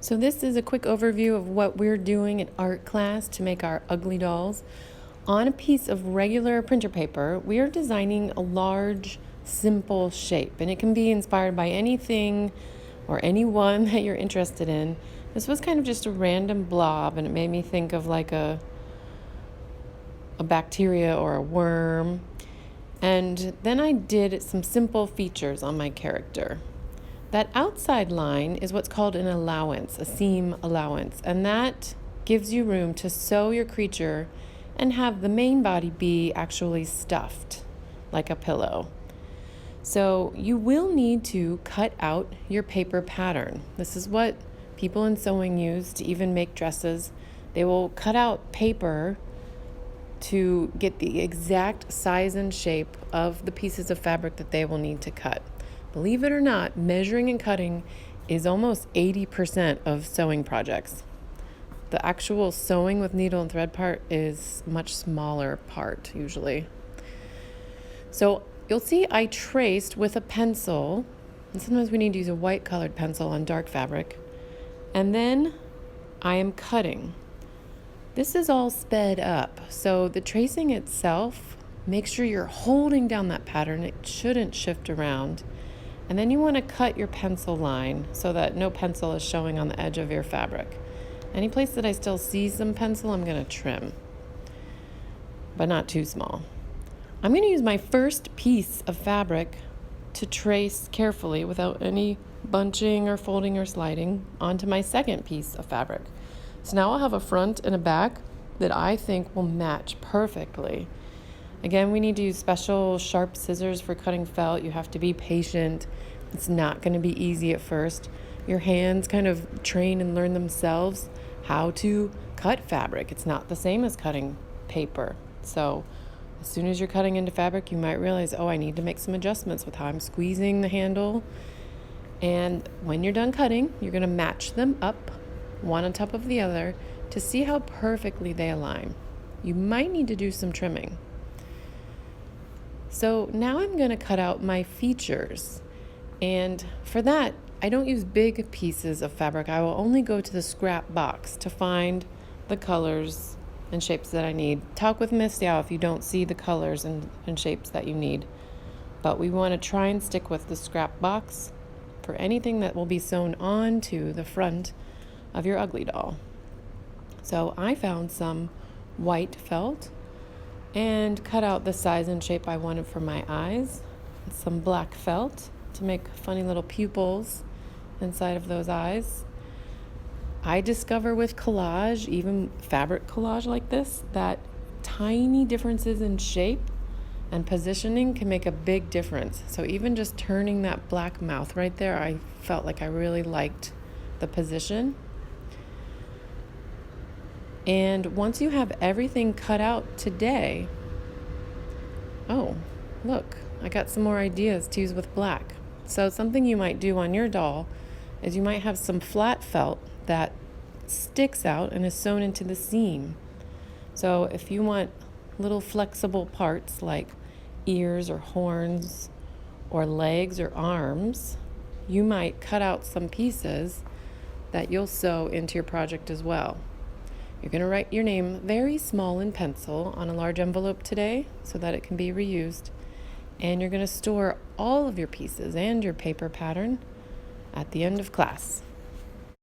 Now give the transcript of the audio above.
So this is a quick overview of what we're doing in art class to make our ugly dolls. On a piece of regular printer paper, we are designing a large, simple shape, and it can be inspired by anything or anyone that you're interested in. This was kind of just a random blob, and it made me think of like a bacteria or a worm. And then I did some simple features on my character. That outside line is what's called an allowance, a seam allowance, and that gives you room to sew your creature and have the main body be actually stuffed like a pillow. So you will need to cut out your paper pattern. This is what people in sewing use to even make dresses. They will cut out paper to get the exact size and shape of the pieces of fabric that they will need to cut. Believe it or not, measuring and cutting is almost 80% of sewing projects. The actual sewing with needle and thread part is a much smaller part usually. So you'll see I traced with a pencil, and sometimes we need to use a white colored pencil on dark fabric, and then I am cutting. This is all sped up, so the tracing itself, make sure you're holding down that pattern. It shouldn't shift around. And then you want to cut your pencil line so that no pencil is showing on the edge of your fabric. Any place that I still see some pencil, I'm going to trim, but not too small. I'm going to use my first piece of fabric to trace carefully without any bunching or folding or sliding onto my second piece of fabric. So now I'll have a front and a back that I think will match perfectly. Again, we need to use special sharp scissors for cutting felt. You have to be patient. It's not going to be easy at first. Your hands kind of train and learn themselves how to cut fabric. It's not the same as cutting paper. So as soon as you're cutting into fabric, you might realize, I need to make some adjustments with how I'm squeezing the handle. And when you're done cutting, you're going to match them up, one on top of the other, to see how perfectly they align. You might need to do some trimming. So now I'm going to cut out my features. And for that, I don't use big pieces of fabric. I will only go to the scrap box to find the colors and shapes that I need. Talk with Misty if you don't see the colors and shapes that you need. But we want to try and stick with the scrap box for anything that will be sewn onto the front of your ugly doll. So I found some white felt and cut out the size and shape I wanted for my eyes. Some black felt to make funny little pupils inside of those eyes. I discover with collage, even fabric collage like this, that tiny differences in shape and positioning can make a big difference. So even just turning that black mouth right there, I felt like I really liked the position. And once you have everything cut out today, look, I got some more ideas to use with black. So something you might do on your doll is you might have some flat felt that sticks out and is sewn into the seam. So if you want little flexible parts like ears or horns or legs or arms, you might cut out some pieces that you'll sew into your project as well. You're going to write your name very small in pencil on a large envelope today so that it can be reused. And you're going to store all of your pieces and your paper pattern at the end of class.